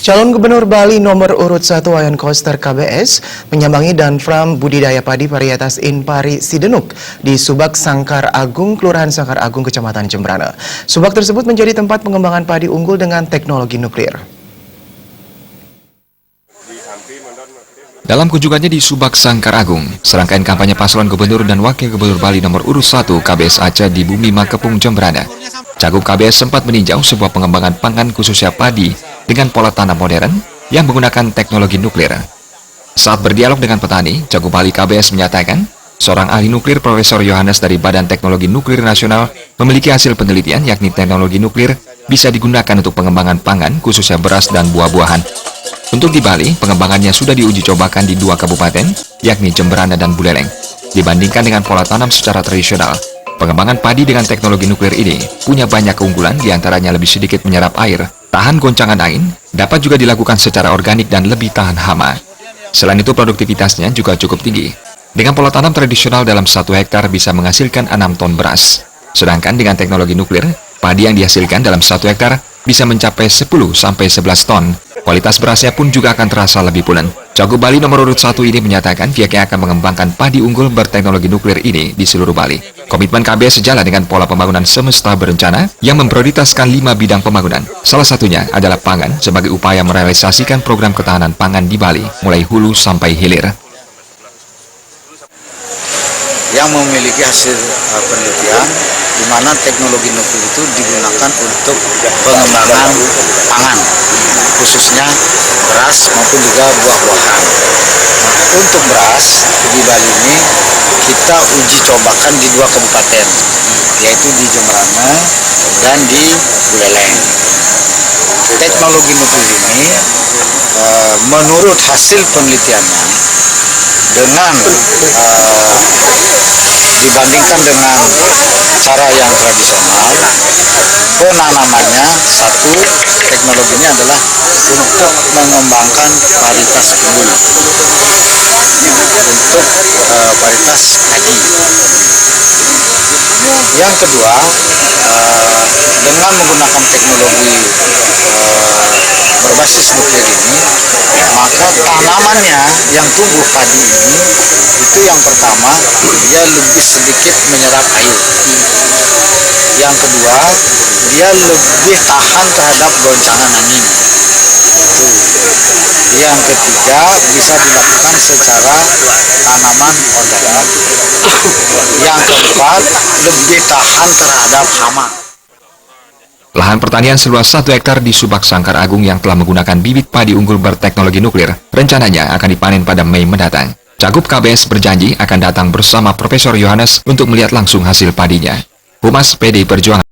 Calon Gubernur Bali nomor urut 1 Wayan Koster KBS menyambangi dan farm budidaya padi varietas Inpari Sidenuk di Subak Sangkar Agung, Kelurahan Sangkar Agung, Kecamatan Jembrana. Subak tersebut menjadi tempat pengembangan padi unggul dengan teknologi nuklir. Dalam kunjungannya di Subak Sangkar Agung, serangkaian kampanye paslon gubernur dan wakil gubernur Bali nomor urut 1 KBS Aceh di Bumi Makepung Jembrana. Cagup KBS sempat meninjau sebuah pengembangan pangan khususnya padi dengan pola tanam modern yang menggunakan teknologi nuklir. Saat berdialog dengan petani, Cagup Bali KBS menyatakan, seorang ahli nuklir Profesor Yohanes dari Badan Teknologi Nuklir Nasional memiliki hasil penelitian yakni teknologi nuklir bisa digunakan untuk pengembangan pangan khususnya beras dan buah-buahan. Untuk di Bali, pengembangannya sudah diuji cobakan di 2 kabupaten, yakni Jembrana dan Buleleng. Dibandingkan dengan pola tanam secara tradisional, pengembangan padi dengan teknologi nuklir ini punya banyak keunggulan, diantaranya lebih sedikit menyerap air, tahan goncangan angin, dapat juga dilakukan secara organik dan lebih tahan hama. Selain itu, produktivitasnya juga cukup tinggi. Dengan pola tanam tradisional dalam 1 hektar bisa menghasilkan 6 ton beras. Sedangkan dengan teknologi nuklir, padi yang dihasilkan dalam 1 hektar bisa mencapai 10-11 ton. Kualitas berasnya pun juga akan terasa lebih pulen. Cagup Bali nomor urut 1 ini menyatakan pihaknya akan mengembangkan padi unggul berteknologi nuklir ini di seluruh Bali. Komitmen KBS sejalan dengan pola pembangunan semesta berencana yang memprioritaskan 5 bidang pembangunan. Salah satunya adalah pangan sebagai upaya merealisasikan program ketahanan pangan di Bali, mulai hulu sampai hilir. Yang memiliki hasil penelitian di mana teknologi nuklir itu digunakan untuk pengembangan pangan, khususnya beras maupun juga buah-buahan. Nah, untuk beras di Bali ini kita uji cobakan di 2 kabupaten, yaitu di Jembrana dan di Buleleng. Teknologi nuklir ini menurut hasil penelitiannya dengan dibandingkan dengan cara yang tradisional, penanamannya satu, teknologinya adalah untuk mengembangkan varietas unggul untuk varietas padi. Yang kedua, dengan menggunakan teknologi berbasis nuklir ini, maka tanamannya yang tumbuh padi ini, itu yang pertama, dia lebih sedikit menyerap air. Yang kedua, dia lebih tahan terhadap goncangan angin. Yang ketiga, bisa dilakukan secara tanaman organik. Yang keempat, lebih tahan terhadap hama. Lahan pertanian seluas 1 hektar di Subak Sangkar Agung yang telah menggunakan bibit padi unggul berteknologi nuklir, rencananya akan dipanen pada Mei mendatang. Cagup KBS berjanji akan datang bersama Profesor Yohanes untuk melihat langsung hasil padinya. Humas PDI Perjuangan